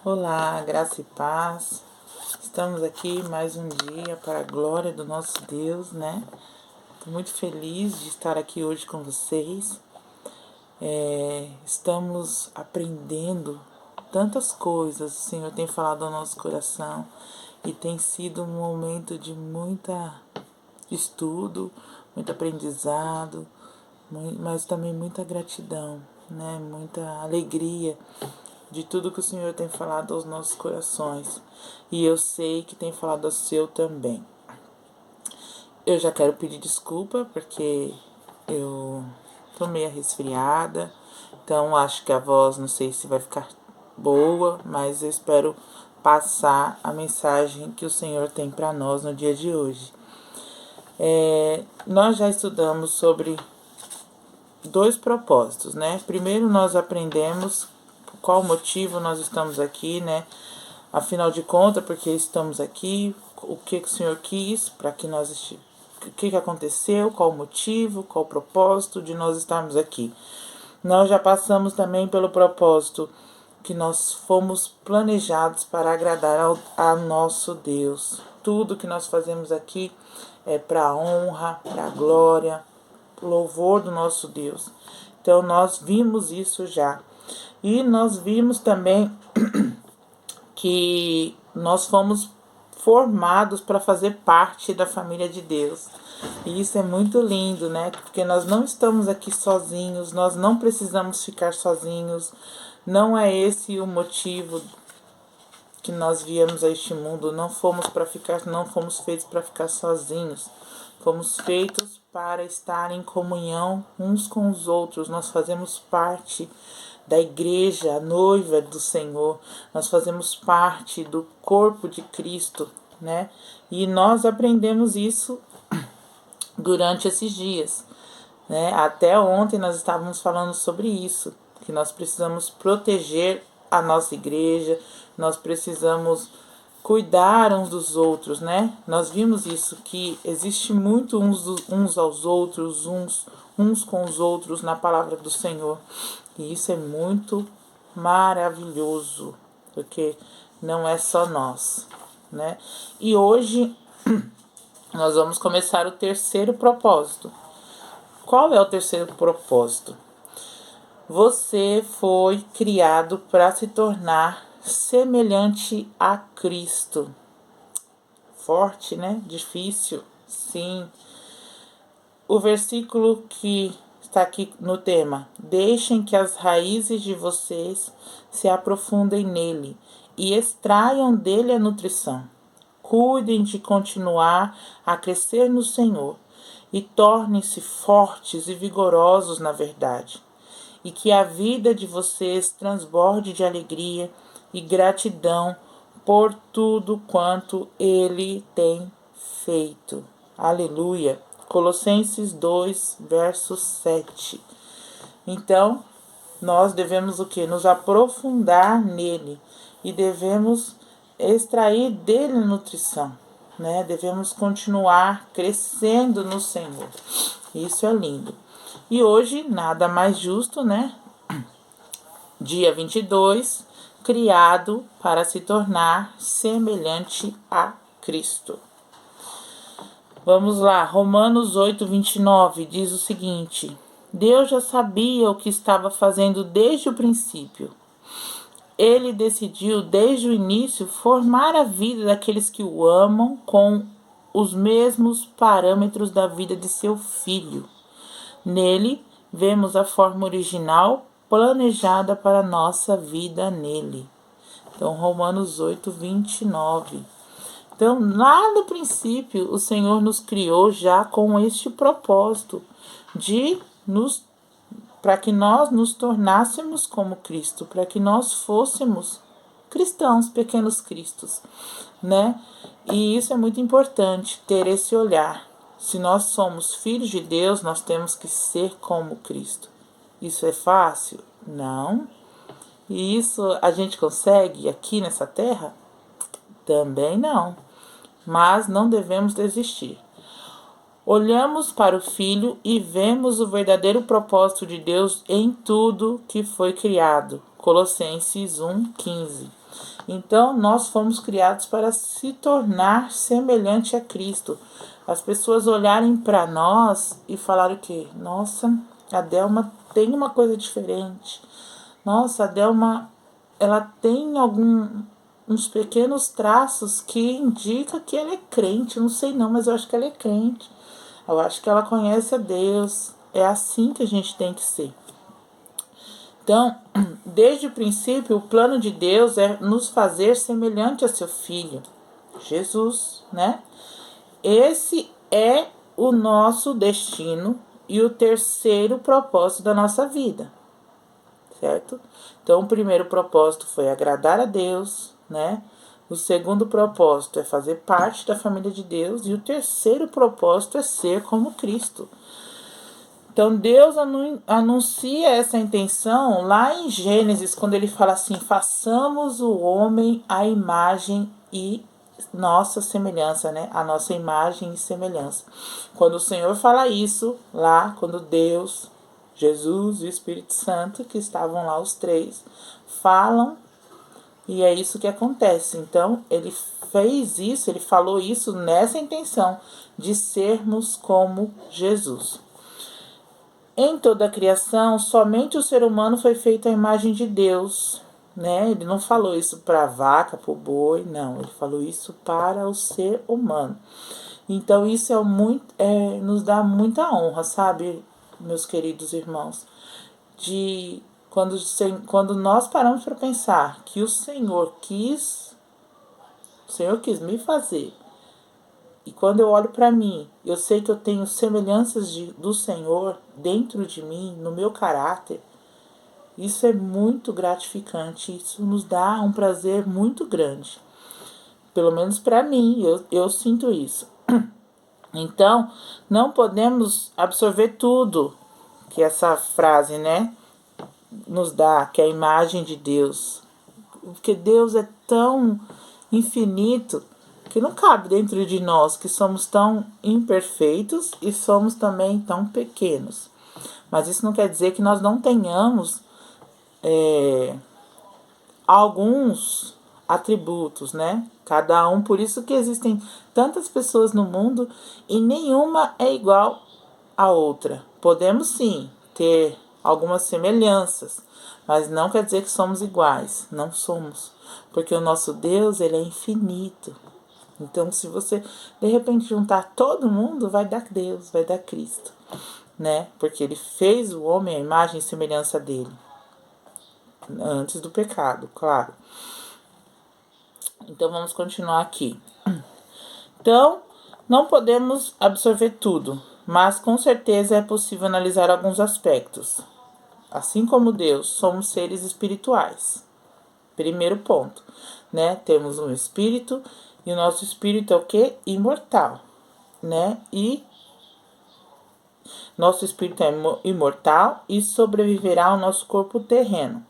Olá, graça e paz. Estamos aqui mais um dia para a glória do nosso Deus, né? Estou muito feliz de estar aqui hoje com vocês. Estamos aprendendo tantas coisas, o Senhor tem falado ao nosso coração e tem sido um momento de muita estudo, muito aprendizado, mas também muita gratidão, né? Muita alegria de tudo que o Senhor tem falado aos nossos corações. E eu sei que tem falado ao seu também. Eu já quero pedir desculpa porque eu tô meio resfriada. Então acho que a voz não sei se vai ficar boa, mas eu espero passar a mensagem que o Senhor tem para nós no dia de hoje. Nós já estudamos sobre dois propósitos, né? Primeiro nós aprendemos qual motivo nós estamos aqui, né? Afinal de contas, porque estamos aqui, o que o Senhor quis para que nós o que aconteceu, qual o motivo, qual o propósito de nós estarmos aqui. Nós já passamos também pelo propósito que nós fomos planejados para agradar a nosso Deus. Tudo que nós fazemos aqui é para a honra, para a glória, louvor do nosso Deus. Então nós vimos isso já. E nós vimos também que nós fomos formados para fazer parte da família de Deus. E isso é muito lindo, né? Porque nós não estamos aqui sozinhos, nós não precisamos ficar sozinhos. Não é esse o motivo que nós viemos a este mundo. Não fomos feitos para ficar sozinhos. Fomos feitos para estar em comunhão uns com os outros. Nós fazemos parte da igreja, a noiva do Senhor. Nós fazemos parte do corpo de Cristo, né? E nós aprendemos isso durante esses dias, né? Até ontem nós estávamos falando sobre isso, que nós precisamos proteger a nossa igreja, nós precisamos cuidar uns dos outros, né? Nós vimos isso, que existe muito uns aos outros, uns com os outros na palavra do Senhor. E isso é muito maravilhoso, porque não é só nós, né? E hoje nós vamos começar o terceiro propósito. Qual é o terceiro propósito? Você foi criado para se tornar semelhante a Cristo. Forte, né? Difícil, sim. O versículo que está aqui no tema: deixem que as raízes de vocês se aprofundem nele e extraiam dele a nutrição. Cuidem de continuar a crescer no Senhor e tornem-se fortes e vigorosos na verdade. E que a vida de vocês transborde de alegria e gratidão por tudo quanto Ele tem feito. Aleluia. Colossenses 2, verso 7. Então, nós devemos o quê? Nos aprofundar nele e devemos extrair dele nutrição, né? Devemos continuar crescendo no Senhor. Isso é lindo. E hoje, nada mais justo, né? Dia 22, criado para se tornar semelhante a Cristo. Vamos lá, Romanos 8, 29 diz o seguinte: Deus já sabia o que estava fazendo desde o princípio. Ele decidiu desde o início formar a vida daqueles que o amam com os mesmos parâmetros da vida de seu filho. Nele, vemos a forma original planejada para a nossa vida nele. Então, Romanos 8, 29. Então, lá no princípio, o Senhor nos criou já com este propósito para que nós nos tornássemos como Cristo, para que nós fôssemos cristãos, pequenos cristos, né? E isso é muito importante, ter esse olhar. Se nós somos filhos de Deus, nós temos que ser como Cristo. Isso é fácil? Não. E isso a gente consegue aqui nessa terra? Também não. Mas não devemos desistir. Olhamos para o Filho e vemos o verdadeiro propósito de Deus em tudo que foi criado, Colossenses 1:15. Então, nós fomos criados para se tornar semelhante a Cristo. As pessoas olharem para nós e falarem o quê? Nossa, a Delma tem uma coisa diferente. Nossa, a Delma, ela tem uns pequenos traços que indicam que ela é crente. Não sei não, mas eu acho que ela é crente. Eu acho que ela conhece a Deus. É assim que a gente tem que ser. Então, desde o princípio, o plano de Deus é nos fazer semelhante a seu Filho, Jesus, né? Esse é o nosso destino e o terceiro propósito da nossa vida, certo? Então, o primeiro propósito foi agradar a Deus, né? O segundo propósito é fazer parte da família de Deus e o terceiro propósito é ser como Cristo. Então, Deus anuncia essa intenção lá em Gênesis, quando ele fala assim: façamos o homem à imagem e nossa semelhança, né? A nossa imagem e semelhança. Quando o Senhor fala isso, lá, quando Deus, Jesus e o Espírito Santo, que estavam lá os três, falam, e é isso que acontece. Então, ele fez isso, ele falou isso nessa intenção de sermos como Jesus. Em toda a criação, somente o ser humano foi feito à imagem de Deus, né? Ele não falou isso para a vaca, para o boi, não. Ele falou isso para o ser humano. Então, isso nos dá muita honra, sabe, meus queridos irmãos? De quando nós paramos para pensar que o Senhor quis me fazer. E quando eu olho para mim, eu sei que eu tenho semelhanças do Senhor dentro de mim, no meu caráter. Isso é muito gratificante, isso nos dá um prazer muito grande. Pelo menos para mim, eu sinto isso. Então, não podemos absorver tudo que essa frase, né, nos dá, que é a imagem de Deus. Porque Deus é tão infinito que não cabe dentro de nós, que somos tão imperfeitos e somos também tão pequenos. Mas isso não quer dizer que nós não tenhamos alguns atributos, né? Cada um, por isso que existem tantas pessoas no mundo e nenhuma é igual à outra. Podemos sim ter algumas semelhanças, mas não quer dizer que somos iguais, não somos, porque o nosso Deus, ele é infinito. Então, se você, de repente, juntar todo mundo, vai dar Deus, vai dar Cristo, né? Porque ele fez o homem à imagem e semelhança dele. Antes do pecado, claro. Então, vamos continuar aqui. Então, não podemos absorver tudo, mas com certeza é possível analisar alguns aspectos. Assim como Deus, somos seres espirituais. Primeiro ponto, né? Temos um espírito e o nosso espírito é o quê? Imortal, né? E nosso espírito é imortal e sobreviverá ao nosso corpo terreno,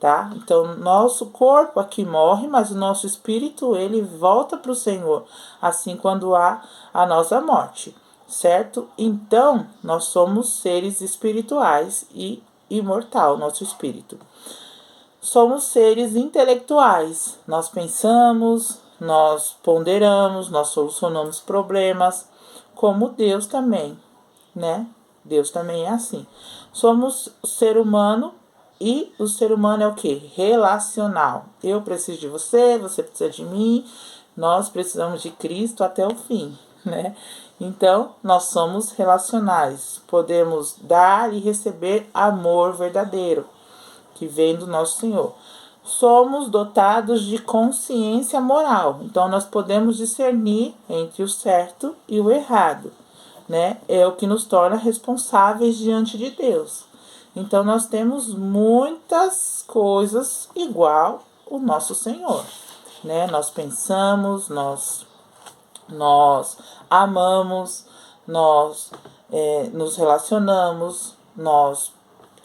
tá? Então, nosso corpo aqui morre, mas o nosso espírito, ele volta para o Senhor, assim quando há a nossa morte, certo? Então, nós somos seres espirituais e imortal, nosso espírito. Somos seres intelectuais, nós pensamos, nós ponderamos, nós solucionamos problemas, como Deus também, né? Deus também é assim. Somos ser humano e o ser humano é o quê? Relacional. Eu preciso de você, você precisa de mim, nós precisamos de Cristo até o fim, né? Então, nós somos relacionais, podemos dar e receber amor verdadeiro, que vem do nosso Senhor. Somos dotados de consciência moral, então nós podemos discernir entre o certo e o errado, né? É o que nos torna responsáveis diante de Deus. Então nós temos muitas coisas igual o nosso Senhor, né? Nós pensamos, nós amamos, nós nos relacionamos, nós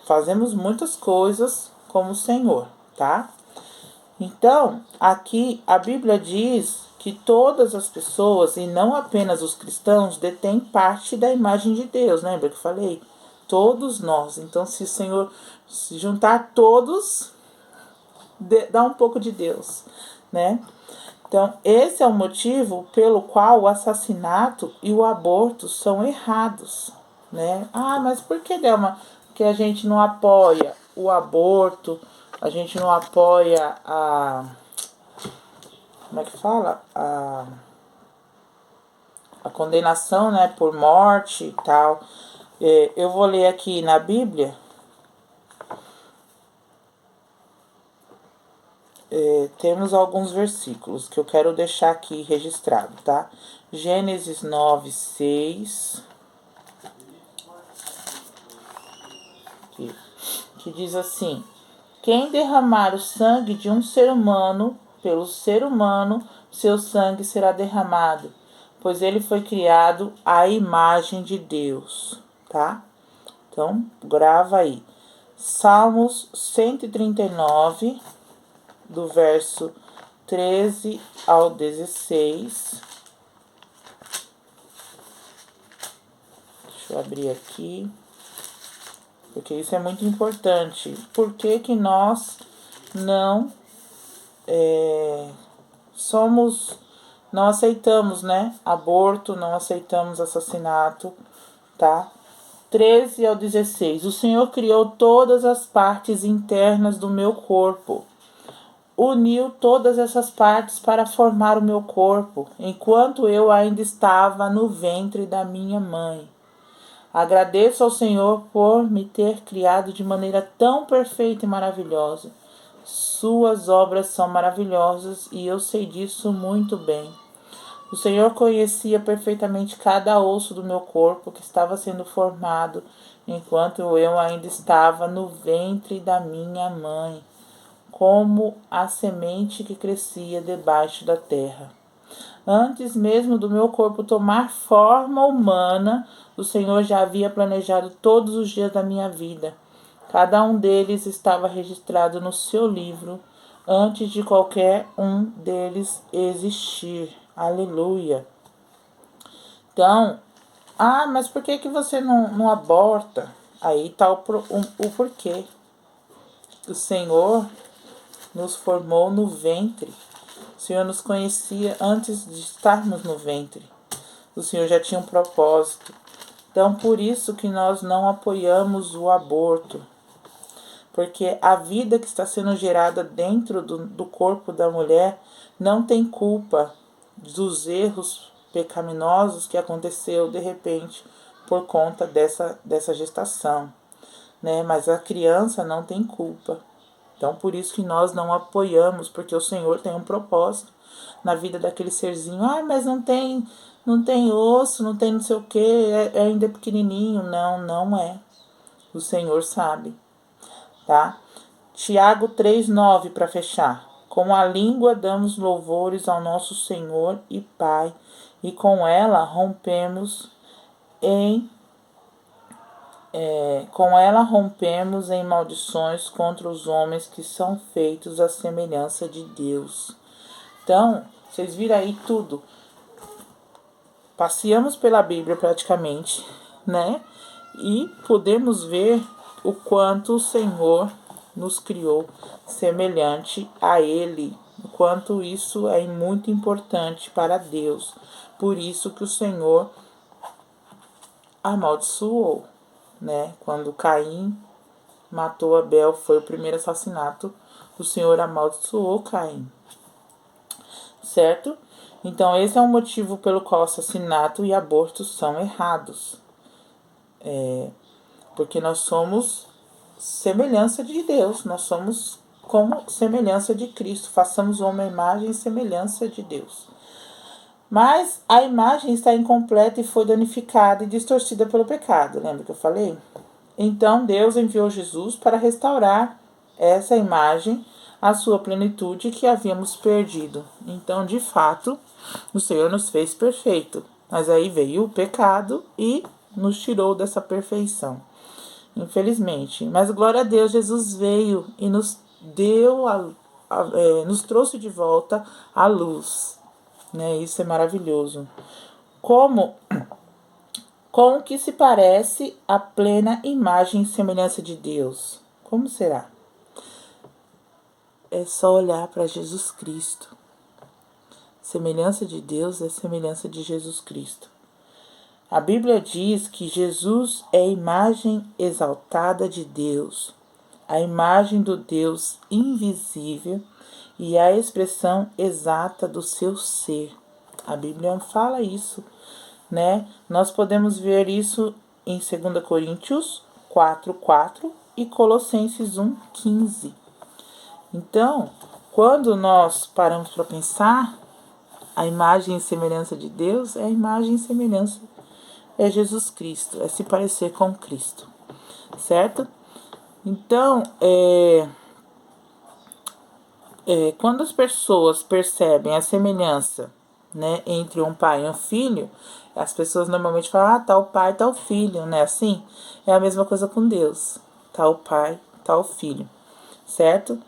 fazemos muitas coisas como o Senhor, tá? Então, aqui a Bíblia diz que todas as pessoas, e não apenas os cristãos, detêm parte da imagem de Deus. Lembra que eu falei? Todos nós. Então, se o Senhor se juntar todos, dá um pouco de Deus, né? Então, esse é o motivo pelo qual o assassinato e o aborto são errados, né? Ah, mas por que, Delma, que a gente não apoia o aborto, a gente não apoia como é que fala? A condenação, né, por morte e tal. Eu vou ler aqui na Bíblia. Temos alguns versículos que eu quero deixar aqui registrado, tá? Gênesis 9, 6. Que diz assim: quem derramar o sangue de um ser humano, pelo ser humano, seu sangue será derramado, pois ele foi criado à imagem de Deus, tá? Então, grava aí. Salmos 139, do verso 13 ao 16. Deixa eu abrir aqui, porque isso é muito importante. Por que que nós não não aceitamos, né, aborto, não aceitamos assassinato, tá? 13 ao 16. O Senhor criou todas as partes internas do meu corpo. Uniu todas essas partes para formar o meu corpo, enquanto eu ainda estava no ventre da minha mãe. Agradeço ao Senhor por me ter criado de maneira tão perfeita e maravilhosa. Suas obras são maravilhosas e eu sei disso muito bem. O Senhor conhecia perfeitamente cada osso do meu corpo que estava sendo formado enquanto eu ainda estava no ventre da minha mãe, como a semente que crescia debaixo da terra. Antes mesmo do meu corpo tomar forma humana, o Senhor já havia planejado todos os dias da minha vida. Cada um deles estava registrado no seu livro, antes de qualquer um deles existir. Aleluia. Então, mas por que que você não aborta? Aí está o porquê. O Senhor nos formou no ventre. O Senhor nos conhecia antes de estarmos no ventre. O Senhor já tinha um propósito. Então, por isso que nós não apoiamos o aborto. Porque a vida que está sendo gerada dentro do corpo da mulher não tem culpa dos erros pecaminosos que aconteceu de repente por conta dessa gestação, né? Mas a criança não tem culpa. Então, por isso que nós não apoiamos, porque o Senhor tem um propósito na vida daquele serzinho. Mas não tem osso, não tem não sei o que, ainda é pequenininho. Não, não é. O Senhor sabe, tá? Tiago 3:9 para fechar. Com a língua damos louvores ao nosso Senhor e Pai, e com ela rompemos em maldições contra os homens que são feitos à semelhança de Deus. Então, vocês viram aí tudo. Passeamos pela Bíblia praticamente, né? E podemos ver o quanto o Senhor nos criou semelhante a Ele, o quanto isso é muito importante para Deus. Por isso que o Senhor amaldiçoou, né? Quando Caim matou Abel, foi o primeiro assassinato, o Senhor amaldiçoou Caim, certo? Então, esse é o motivo pelo qual assassinato e aborto são errados. Porque nós somos semelhança de Deus, nós somos como semelhança de Cristo, façamos uma imagem e semelhança de Deus. Mas a imagem está incompleta e foi danificada e distorcida pelo pecado, lembra que eu falei? Então Deus enviou Jesus para restaurar essa imagem à sua plenitude que havíamos perdido. Então, de fato, o Senhor nos fez perfeito, mas aí veio o pecado e nos tirou dessa perfeição, infelizmente. Mas glória a Deus, Jesus veio e nos deu nos trouxe de volta a luz, né? Isso é maravilhoso. Com o que se parece a plena imagem e semelhança de Deus? Como será? é só olhar para Jesus Cristo. Semelhança de Deus é semelhança de Jesus Cristo. A Bíblia diz que Jesus é a imagem exaltada de Deus, a imagem do Deus invisível e a expressão exata do seu ser. A Bíblia fala isso, né? Nós podemos ver isso em 2 Coríntios 4:4 e Colossenses 1:15. Então, quando nós paramos para pensar, a imagem e semelhança de Deus é a imagem e semelhança é Jesus Cristo, é se parecer com Cristo, certo? Então, quando as pessoas percebem a semelhança, né, entre um pai e um filho, as pessoas normalmente falam, tá o pai, tá o filho, né? Assim, é a mesma coisa com Deus. Tá o pai, tá o filho, certo?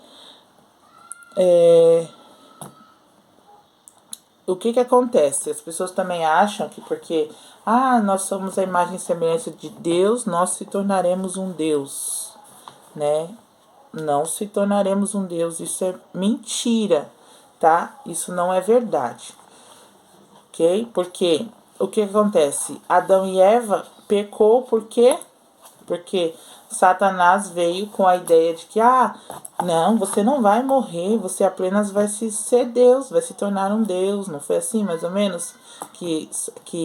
O que acontece? As pessoas também acham que porque nós somos a imagem e semelhança de Deus, nós se tornaremos um Deus, né? Não se tornaremos um Deus, isso é mentira, tá? Isso não é verdade, ok? Porque o que acontece? Adão e Eva pecou por quê? Porque Satanás veio com a ideia de que, não, você não vai morrer, você apenas vai ser Deus, vai se tornar um Deus. Não foi assim, mais ou menos, que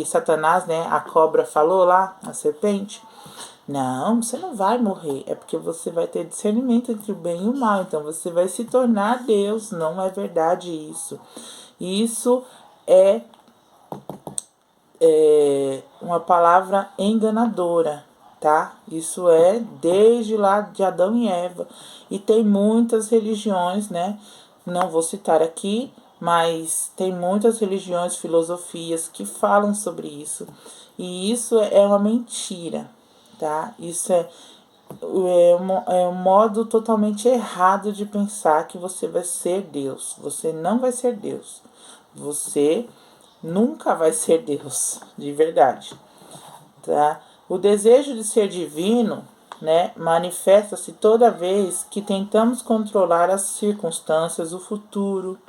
Satanás, né, a cobra falou lá, a serpente? Não, você não vai morrer, é porque você vai ter discernimento entre o bem e o mal, então você vai se tornar Deus. Não é verdade isso. Isso é uma palavra enganadora, tá? Isso é desde lá de Adão e Eva. E tem muitas religiões, né? Não vou citar aqui, mas tem muitas religiões, filosofias que falam sobre isso. E isso é uma mentira, tá? Isso é um modo totalmente errado de pensar que você vai ser Deus. Você não vai ser Deus. Você nunca vai ser Deus, de verdade, tá? O desejo de ser divino, né, manifesta-se toda vez que tentamos controlar as circunstâncias, o futuro,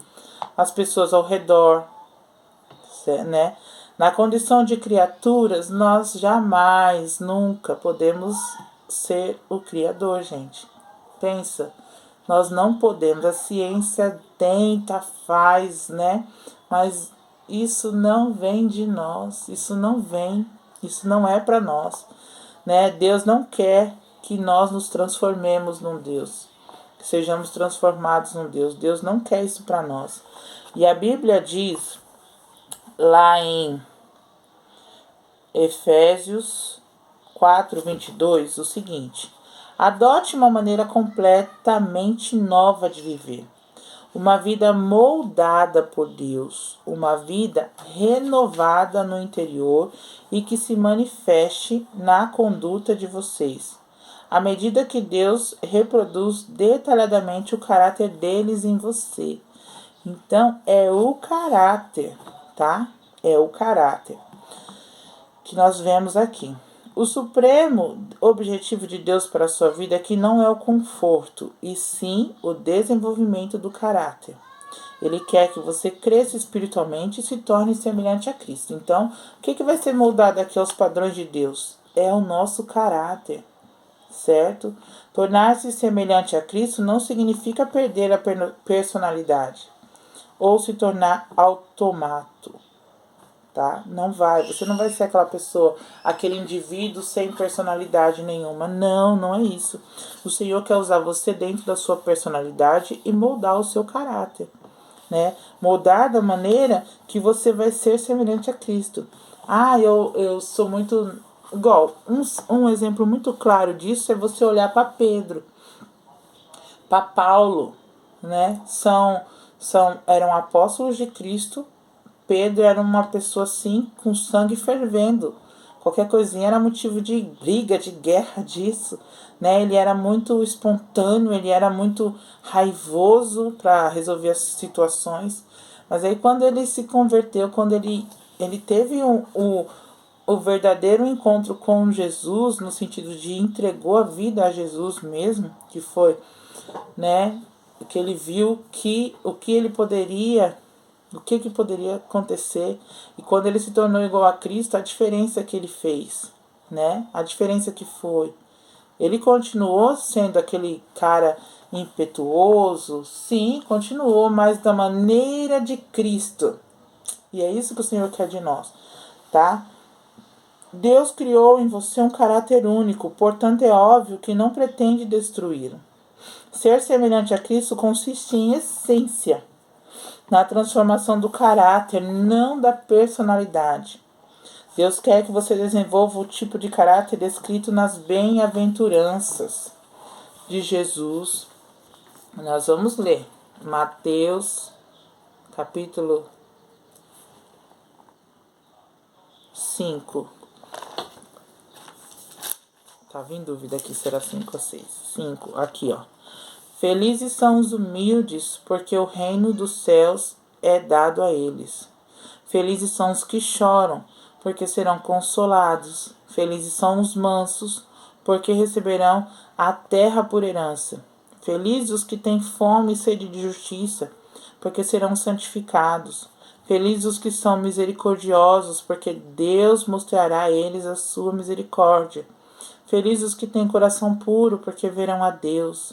as pessoas ao redor, né? Na condição de criaturas, nós jamais, nunca podemos ser o Criador, gente. Pensa, nós não podemos. A ciência tenta, faz, né? Mas isso não vem de nós, isso não é para nós, né? Deus não quer que nós nos transformemos num Deus, que sejamos transformados num Deus. Deus não quer isso para nós. E a Bíblia diz lá em Efésios 4:22 o seguinte: adote uma maneira completamente nova de viver. Uma vida moldada por Deus, uma vida renovada no interior e que se manifeste na conduta de vocês, à medida que Deus reproduz detalhadamente o caráter deles em você. Então, é o caráter, tá? É o caráter que nós vemos aqui. O supremo objetivo de Deus para a sua vida aqui não é o conforto, e sim o desenvolvimento do caráter. Ele quer que você cresça espiritualmente e se torne semelhante a Cristo. Então, o que vai ser moldado aqui aos padrões de Deus? É o nosso caráter, certo? Tornar-se semelhante a Cristo não significa perder a personalidade ou se tornar automato. Tá? Você não vai ser aquela pessoa, aquele indivíduo sem personalidade nenhuma. Não, não é isso. O Senhor quer usar você dentro da sua personalidade e moldar o seu caráter, né? Moldar da maneira que você vai ser semelhante a Cristo. Eu sou muito igual. Um exemplo muito claro disso é você olhar para Pedro, para Paulo, né? Eram apóstolos de Cristo. Pedro era uma pessoa assim, com sangue fervendo. Qualquer coisinha era motivo de briga, de guerra disso, né? Ele era muito espontâneo, ele era muito raivoso para resolver as situações. Mas aí quando ele se converteu, quando ele teve o verdadeiro encontro com Jesus, no sentido de entregou a vida a Jesus mesmo, que foi, né? que ele viu que o que poderia acontecer, e quando ele se tornou igual a Cristo, a diferença que ele fez, né? A diferença que foi. Ele continuou sendo aquele cara impetuoso, sim, continuou, mas da maneira de Cristo. E é isso que o Senhor quer de nós, tá? Deus criou em você um caráter único, portanto é óbvio que não pretende destruí-lo. Ser semelhante a Cristo consiste em essência, na transformação do caráter, não da personalidade. Deus quer que você desenvolva o tipo de caráter descrito nas bem-aventuranças de Jesus. Nós vamos ler Mateus, capítulo 5. Tava em dúvida aqui se era 5 ou 6. 5, aqui ó. Felizes são os humildes, porque o reino dos céus é dado a eles. Felizes são os que choram, porque serão consolados. Felizes são os mansos, porque receberão a terra por herança. Felizes os que têm fome e sede de justiça, porque serão santificados. Felizes os que são misericordiosos, porque Deus mostrará a eles a sua misericórdia. Felizes os que têm coração puro, porque verão a Deus.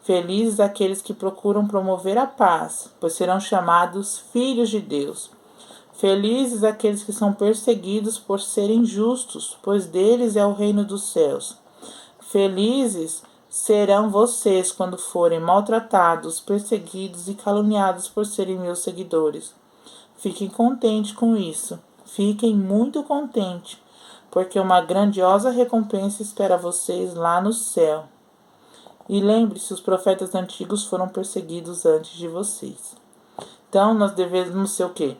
Felizes aqueles que procuram promover a paz, pois serão chamados filhos de Deus. Felizes aqueles que são perseguidos por serem justos, pois deles é o reino dos céus. Felizes serão vocês quando forem maltratados, perseguidos e caluniados por serem meus seguidores. Fiquem contentes com isso. Fiquem muito contentes, porque uma grandiosa recompensa espera vocês lá no céu. E lembre-se, os profetas antigos foram perseguidos antes de vocês. Então, nós devemos ser o quê?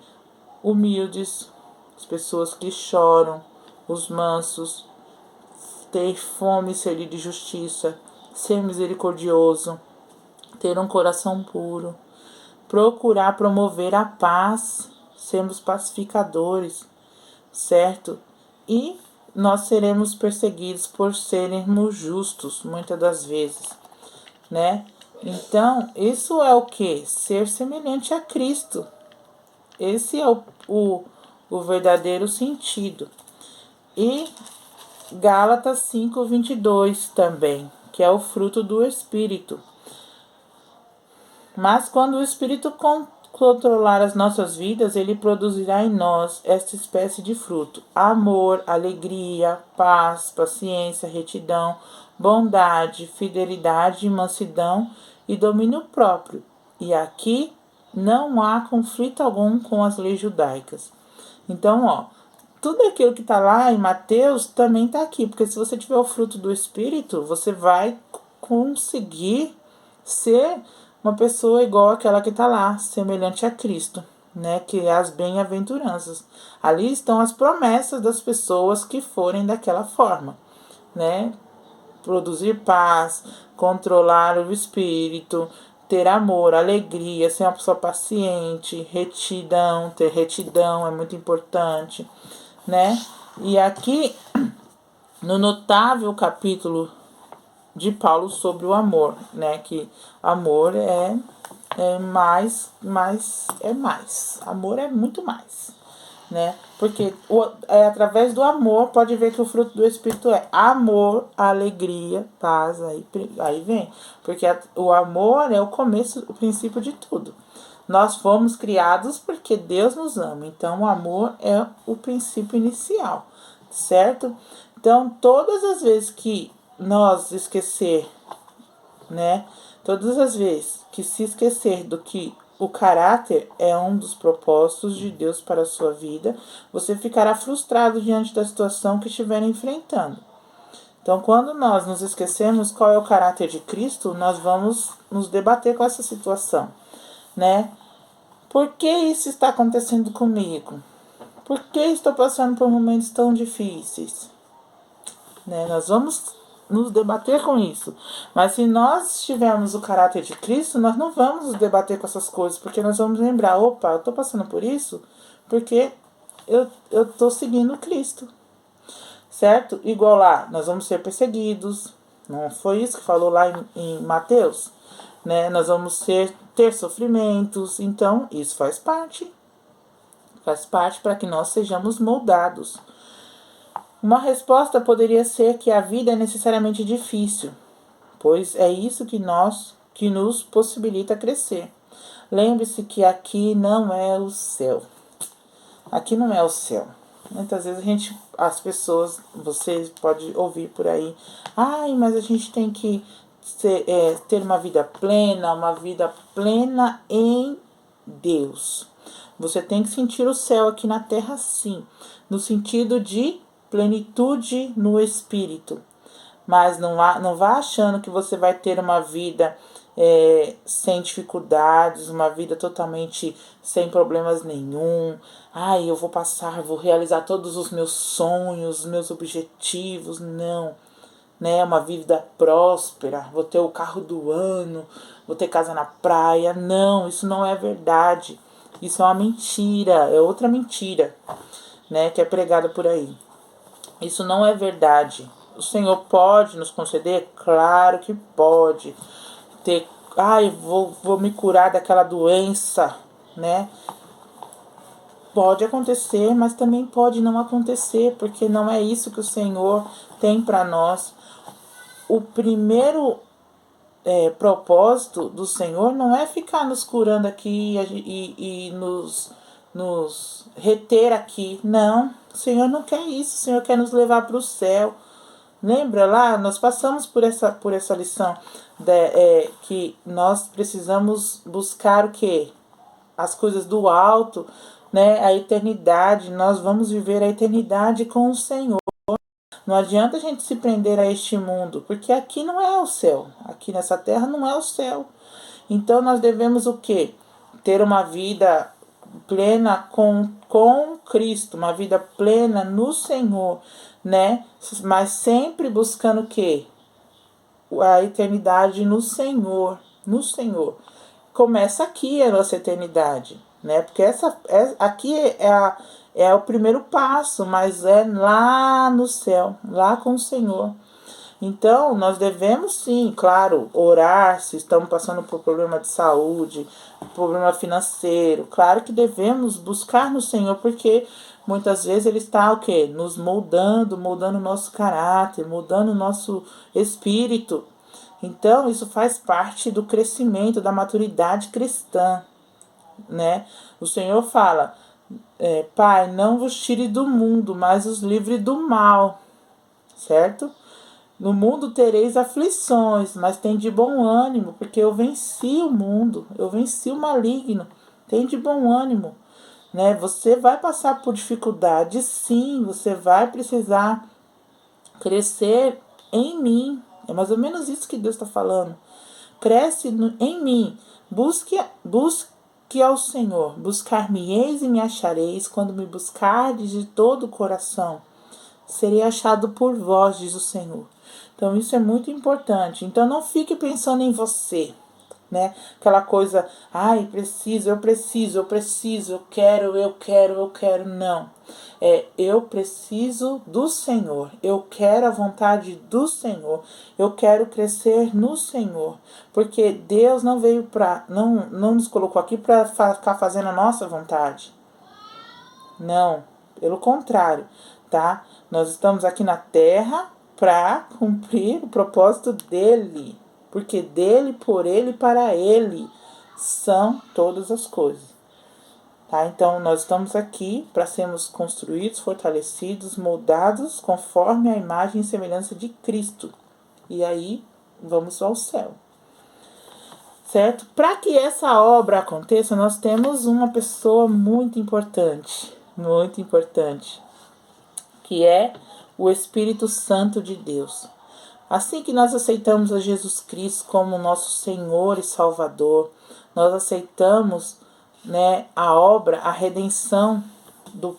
Humildes, as pessoas que choram, os mansos, ter fome e sede de justiça, ser misericordioso, ter um coração puro, procurar promover a paz, sermos pacificadores, certo? E nós seremos perseguidos por sermos justos, muitas das vezes, né? Então, isso é o que? Ser semelhante a Cristo. Esse é o verdadeiro sentido. E Gálatas 5:22 também, que é o fruto do Espírito. Mas quando o Espírito controlar as nossas vidas, ele produzirá em nós esta espécie de fruto: amor, alegria, paz, paciência, retidão, bondade, fidelidade, mansidão e domínio próprio. E aqui não há conflito algum com as leis judaicas. Então, ó, tudo aquilo que está lá em Mateus também está aqui, porque se você tiver o fruto do Espírito, você vai conseguir ser uma pessoa igual àquela que está lá, semelhante a Cristo, né? Que é as bem-aventuranças. Ali estão as promessas das pessoas que forem daquela forma, né? Produzir paz, controlar o espírito, ter amor, alegria, ser uma pessoa paciente, retidão, ter retidão é muito importante, né? E aqui, no notável capítulo de Paulo sobre o amor, né? Que amor é mais. Amor é muito mais, né? Porque através do amor pode ver que o fruto do Espírito é amor, alegria, paz, aí vem. Porque o amor é o começo, o princípio de tudo. Nós fomos criados porque Deus nos ama. Então, o amor é o princípio inicial, certo? Então, todas as vezes que nós esquecer, né? Todas as vezes que se esquecer do que o caráter é um dos propósitos de Deus para a sua vida, você ficará frustrado diante da situação que estiver enfrentando. Então, quando nós nos esquecemos qual é o caráter de Cristo, nós vamos nos debater com essa situação, né? Por que isso está acontecendo comigo? Por que estou passando por momentos tão difíceis? Né? Nós vamos nos debater com isso. Mas se nós tivermos o caráter de Cristo, nós não vamos nos debater com essas coisas, porque nós vamos lembrar, opa, eu estou passando por isso porque eu estou seguindo Cristo, certo? Igual lá, nós vamos ser perseguidos, não foi isso que falou lá em Mateus? né? Nós vamos ter sofrimentos. Então, isso faz parte. Faz parte para que nós sejamos moldados. Uma resposta poderia ser que a vida é necessariamente difícil, pois é isso que nos possibilita crescer. Lembre-se que aqui não é o céu. Aqui não é o céu. Muitas vezes as pessoas, você pode ouvir por aí, ai, mas a gente tem que ter uma vida plena em Deus. Você tem que sentir o céu aqui na terra, sim, no sentido de plenitude no espírito. Mas não vá achando que você vai ter uma vida sem dificuldades, uma vida totalmente sem problemas nenhum. Ai, eu vou realizar todos os meus sonhos, meus objetivos. Não, né? Uma vida próspera, vou ter o carro do ano, vou ter casa na praia. Não, isso não é verdade. Isso é uma mentira, é outra mentira, né? Que é pregada por aí. Isso não é verdade. O Senhor pode nos conceder? Claro que pode. Vou me curar daquela doença, né? Pode acontecer, mas também pode não acontecer, porque não é isso que o Senhor tem para nós. O primeiro propósito do Senhor não é ficar nos curando aqui e nos reter aqui. Não, o Senhor não quer isso. O Senhor quer nos levar para o céu. Lembra lá, nós passamos por essa lição que nós precisamos buscar o quê? As coisas do alto, né? A eternidade. Nós vamos viver a eternidade com o Senhor. Não adianta a gente se prender a este mundo, porque aqui não é o céu. Aqui nessa terra não é o céu. Então nós devemos o quê? Ter uma vida plena com Cristo, uma vida plena no Senhor, né? Mas sempre buscando o quê? A eternidade no Senhor, no Senhor. Começa aqui a nossa eternidade, né? Porque aqui é o primeiro passo, mas é lá no céu, lá com o Senhor. Então, nós devemos sim, claro, orar se estamos passando por problema de saúde, problema financeiro. Claro que devemos buscar no Senhor, porque muitas vezes Ele está o quê? Nos moldando o nosso caráter, moldando o nosso espírito. Então, isso faz parte do crescimento, da maturidade cristã, né? O Senhor fala, Pai, não vos tire do mundo, mas os livre do mal, certo? No mundo tereis aflições, mas tem de bom ânimo, porque eu venci o mundo, eu venci o maligno. Tem de bom ânimo, né? Você vai passar por dificuldades, sim, você vai precisar crescer em mim. É mais ou menos isso que Deus está falando. Cresce em mim, busque ao Senhor. Buscar-me-eis e me achareis, quando me buscardes de todo o coração. Serei achado por vós, diz o Senhor. Então isso é muito importante. Então não fique pensando em você, né? Aquela coisa, ai, eu preciso, eu quero. Não. Eu preciso do Senhor. Eu quero a vontade do Senhor. Eu quero crescer no Senhor. Porque Deus não veio não nos colocou aqui para ficar fazendo a nossa vontade. Não, pelo contrário, tá? Nós estamos aqui na terra para cumprir o propósito dele, porque dele, por ele e para ele são todas as coisas, tá? Então nós estamos aqui para sermos construídos, fortalecidos, moldados conforme a imagem e semelhança de Cristo. E aí vamos ao céu. Certo? Para que essa obra aconteça, nós temos uma pessoa muito importante, que é o Espírito Santo de Deus. Assim que nós aceitamos a Jesus Cristo como nosso Senhor e Salvador, nós aceitamos, né, a obra, a redenção do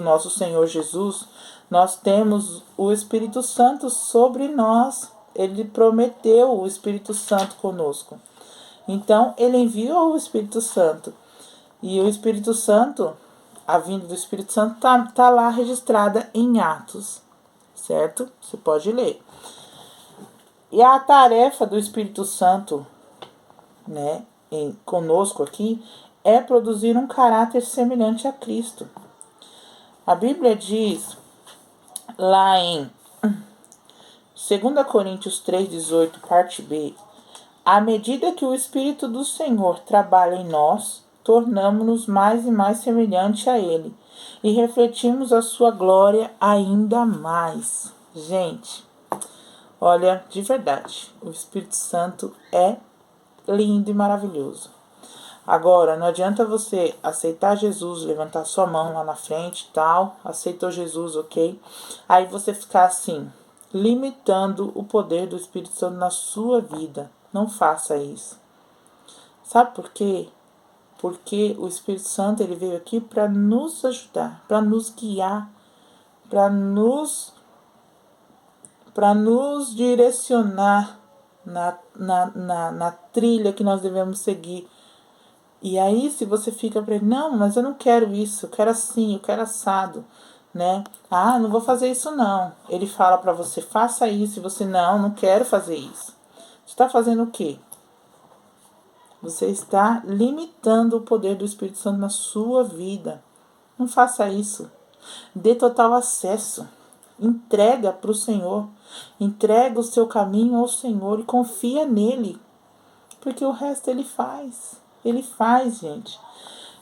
nosso Senhor Jesus, nós temos o Espírito Santo sobre nós. Ele prometeu o Espírito Santo conosco. Então, ele enviou o Espírito Santo. E o Espírito Santo, a vinda do Espírito Santo, tá lá registrada em Atos, certo? Você pode ler. E a tarefa do Espírito Santo né, conosco aqui, é produzir um caráter semelhante a Cristo. A Bíblia diz lá em 2 Coríntios 3,18, parte B, à medida que o Espírito do Senhor trabalha em nós, tornamo-nos mais e mais semelhante a Ele e refletimos a sua glória ainda mais. Gente, olha, de verdade, o Espírito Santo é lindo e maravilhoso. Agora, não adianta você aceitar Jesus, levantar sua mão lá na frente e tal, aceitou Jesus, ok? Aí você ficar assim, limitando o poder do Espírito Santo na sua vida. Não faça isso. Sabe por quê? Porque o Espírito Santo ele veio aqui para nos ajudar, para nos guiar, para nos direcionar na trilha que nós devemos seguir. E aí, se você fica para ele, não, mas eu não quero isso, eu quero assim, eu quero assado, né? Ah, não vou fazer isso não. Ele fala para você, faça isso, e você, não quero fazer isso. Você está fazendo o quê? Você está limitando o poder do Espírito Santo na sua vida. Não faça isso. Dê total acesso. Entrega para o Senhor. Entrega o seu caminho ao Senhor e confia nele. Porque o resto ele faz. Ele faz, gente.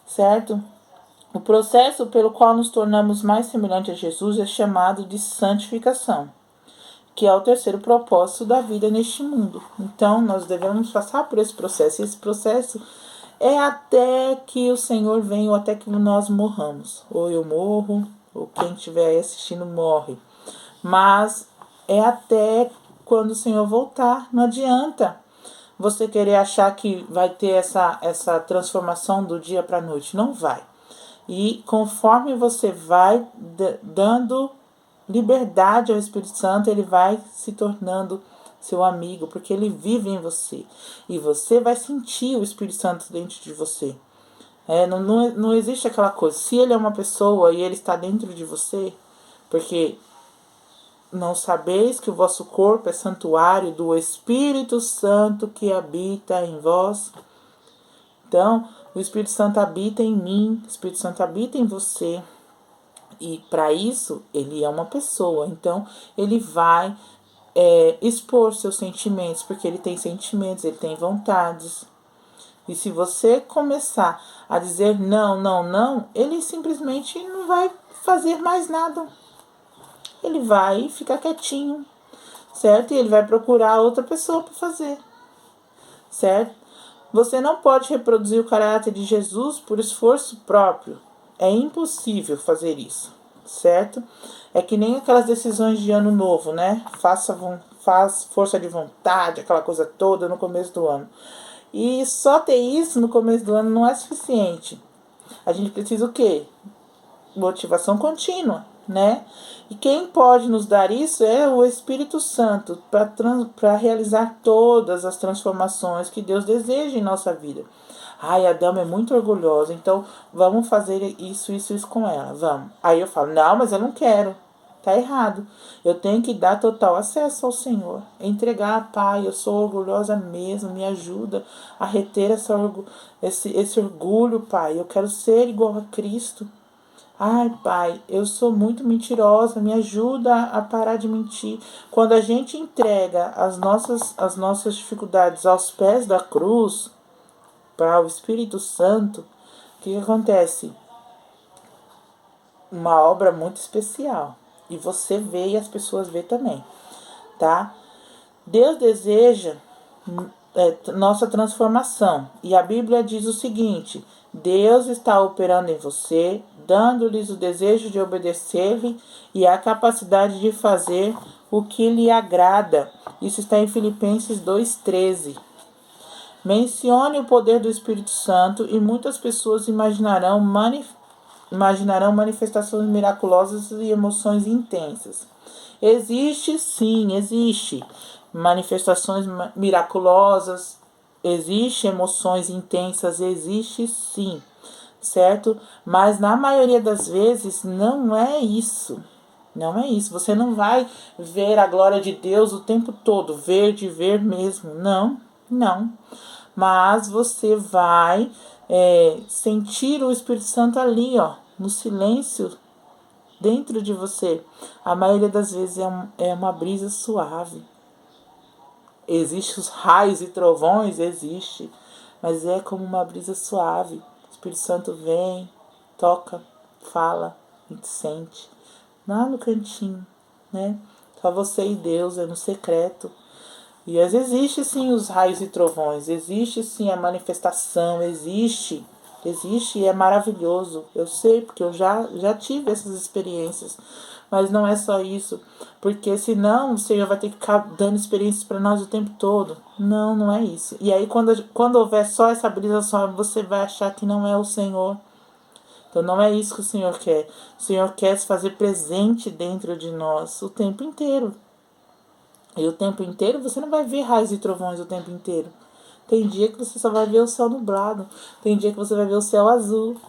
Certo? O processo pelo qual nos tornamos mais semelhantes a Jesus é chamado de santificação, que é o terceiro propósito da vida neste mundo. Então, nós devemos passar por esse processo. E esse processo é até que o Senhor venha ou até que nós morramos. Ou eu morro, ou quem estiver aí assistindo morre. Mas é até quando o Senhor voltar. Não adianta você querer achar que vai ter essa transformação do dia para a noite. Não vai. E conforme você vai dando liberdade ao Espírito Santo, ele vai se tornando seu amigo, porque ele vive em você. E você vai sentir o Espírito Santo dentro de você. Não existe aquela coisa. Se ele é uma pessoa e ele está dentro de você, porque não sabeis que o vosso corpo é santuário do Espírito Santo que habita em vós. Então, o Espírito Santo habita em mim, o Espírito Santo habita em você. E para isso, ele é uma pessoa. Então, ele vai expor seus sentimentos, porque ele tem sentimentos, ele tem vontades. E se você começar a dizer não, ele simplesmente não vai fazer mais nada. Ele vai ficar quietinho, certo? E ele vai procurar outra pessoa para fazer, certo? Você não pode reproduzir o caráter de Jesus por esforço próprio. É impossível fazer isso, certo? É que nem aquelas decisões de ano novo, né? Faz força de vontade, aquela coisa toda no começo do ano. E só ter isso no começo do ano não é suficiente. A gente precisa o quê? Motivação contínua, né? E quem pode nos dar isso é o Espírito Santo para realizar todas as transformações que Deus deseja em nossa vida. Ai, a Dama é muito orgulhosa, então vamos fazer isso com ela, vamos. Aí eu falo, não, mas eu não quero. Tá errado. Eu tenho que dar total acesso ao Senhor. Entregar, Pai, eu sou orgulhosa mesmo, me ajuda a reter esse orgulho, Pai. Eu quero ser igual a Cristo. Ai, Pai, eu sou muito mentirosa, me ajuda a parar de mentir. Quando a gente entrega as nossas dificuldades aos pés da cruz, para o Espírito Santo, o que acontece? Uma obra muito especial. E você vê e as pessoas vê também, tá? Deus deseja nossa transformação. E a Bíblia diz o seguinte: Deus está operando em você, dando-lhes o desejo de obedecer-lhe e a capacidade de fazer o que lhe agrada. Isso está em Filipenses 2,13. Mencione o poder do Espírito Santo e muitas pessoas imaginarão manifestações miraculosas e emoções intensas. Existe, sim, existe manifestações miraculosas, existe emoções intensas, existe sim, certo? Mas na maioria das vezes não é isso. Não é isso. Você não vai ver a glória de Deus o tempo todo, ver mesmo. Não. mas você vai sentir o Espírito Santo ali, ó, no silêncio dentro de você. A maioria das vezes é uma brisa suave. Existem os raios e trovões, existe, mas é como uma brisa suave. O Espírito Santo vem, toca, fala, a gente sente, lá no cantinho, né? Só você e Deus, é no secreto. E existe sim os raios e trovões, existe sim a manifestação, existe e é maravilhoso. Eu sei, porque eu já tive essas experiências. Mas não é só isso, porque senão o Senhor vai ter que ficar dando experiências para nós o tempo todo. Não, não é isso. E aí quando houver só essa brisa só, você vai achar que não é o Senhor. Então não é isso que o Senhor quer. O Senhor quer se fazer presente dentro de nós o tempo inteiro. E o tempo inteiro você não vai ver raios e trovões o tempo inteiro. Tem dia que você só vai ver o céu nublado. Tem dia que você vai ver o céu azul,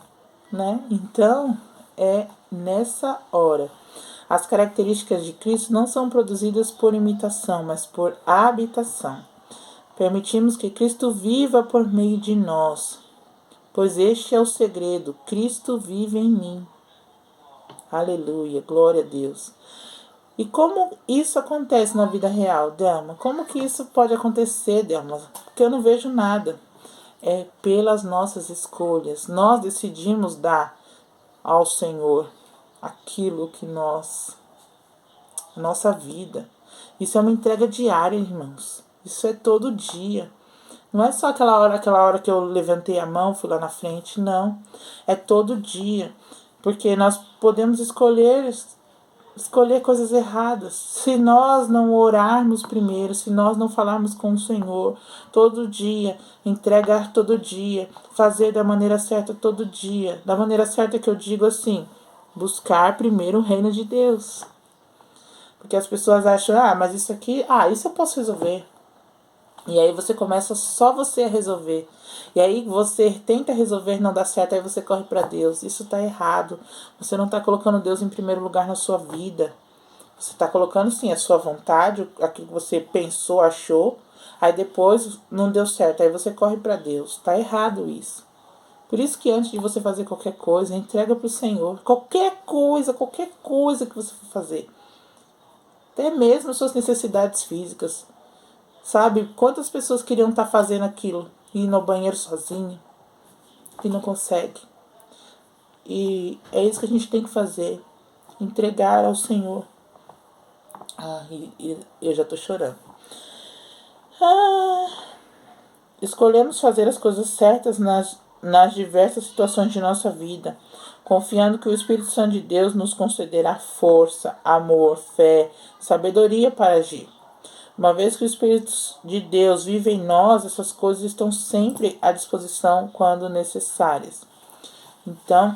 né? Então, é nessa hora. As características de Cristo não são produzidas por imitação, mas por habitação. Permitimos que Cristo viva por meio de nós, pois este é o segredo. Cristo vive em mim. Aleluia, glória a Deus. E como isso acontece na vida real, Delma? Como que isso pode acontecer, Delma? Porque eu não vejo nada. É pelas nossas escolhas. Nós decidimos dar ao Senhor aquilo que nossa vida. Isso é uma entrega diária, irmãos. Isso é todo dia. Não é só aquela hora que eu levantei a mão, fui lá na frente, não. É todo dia. Porque nós podemos escolher coisas erradas. Se nós não orarmos primeiro, se nós não falarmos com o Senhor todo dia, entregar todo dia, fazer da maneira certa todo dia. Da maneira certa que eu digo assim, buscar primeiro o reino de Deus. Porque as pessoas acham, mas isso aqui, isso eu posso resolver. E aí você começa só você a resolver. E aí você tenta resolver, não dá certo, aí você corre para Deus. Isso está errado. Você não está colocando Deus em primeiro lugar na sua vida. Você está colocando sim a sua vontade, aquilo que você pensou, achou. Aí depois não deu certo, aí você corre para Deus. Está errado isso. Por isso que antes de você fazer qualquer coisa, entrega para o Senhor. Qualquer coisa que você for fazer. Até mesmo as suas necessidades físicas. Sabe? Quantas pessoas queriam estar fazendo aquilo? Ir no banheiro sozinho. E não consegue. E é isso que a gente tem que fazer. Entregar ao Senhor. E eu já tô chorando. Escolhemos fazer as coisas certas nas diversas situações de nossa vida, confiando que o Espírito Santo de Deus nos concederá força, amor, fé, sabedoria para agir. Uma vez que o Espírito de Deus vive em nós, essas coisas estão sempre à disposição quando necessárias. Então,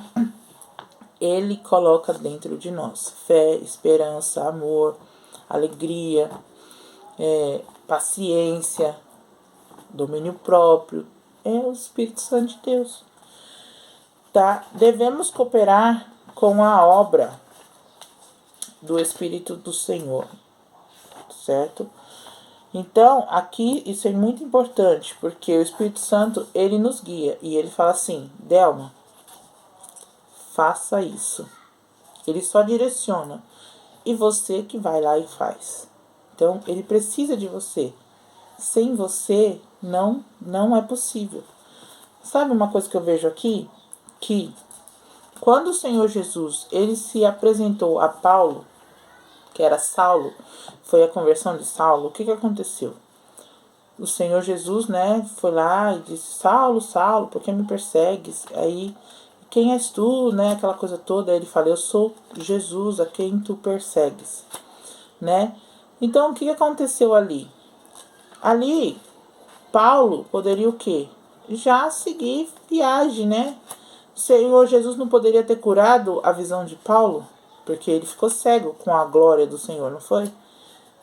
Ele coloca dentro de nós fé, esperança, amor, alegria, paciência, domínio próprio. É o Espírito Santo de Deus. Tá? Devemos cooperar com a obra do Espírito do Senhor, certo? Então, aqui isso é muito importante, porque o Espírito Santo, ele nos guia e ele fala assim: Delma, faça isso. Ele só direciona e você que vai lá e faz. Então, ele precisa de você. Sem você, não é possível. Sabe uma coisa que eu vejo aqui? Que quando o Senhor Jesus, ele se apresentou a Paulo, que era Saulo, foi a conversão de Saulo, o que aconteceu? O Senhor Jesus, né, foi lá e disse: Saulo, Saulo, por que me persegues? Aí, quem és tu, né, aquela coisa toda. Aí ele fala: eu sou Jesus, a quem tu persegues, né? Então, o que aconteceu ali? Ali, Paulo poderia o quê? Já seguir viagem, né? O Senhor Jesus não poderia ter curado a visão de Paulo? Porque ele ficou cego com a glória do Senhor, não foi?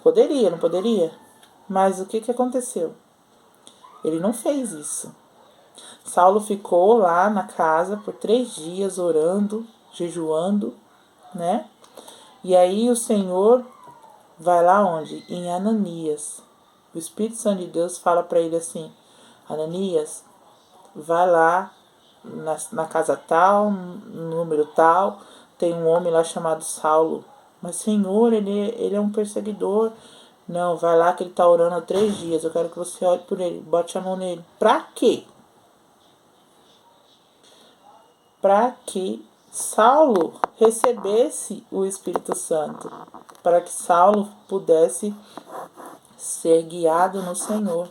Poderia, não poderia? Mas o que aconteceu? Ele não fez isso. Saulo ficou lá na casa por 3 dias orando, jejuando, né? E aí o Senhor vai lá onde? Em Ananias. O Espírito Santo de Deus fala para ele assim: Ananias, vai lá na casa tal, número tal, tem um homem lá chamado Saulo. Mas, Senhor, ele é um perseguidor. Não, vai lá que ele está orando há 3 dias. Eu quero que você ore por ele, bote a mão nele. Pra quê? Para que Saulo recebesse o Espírito Santo. Para que Saulo pudesse ser guiado no Senhor.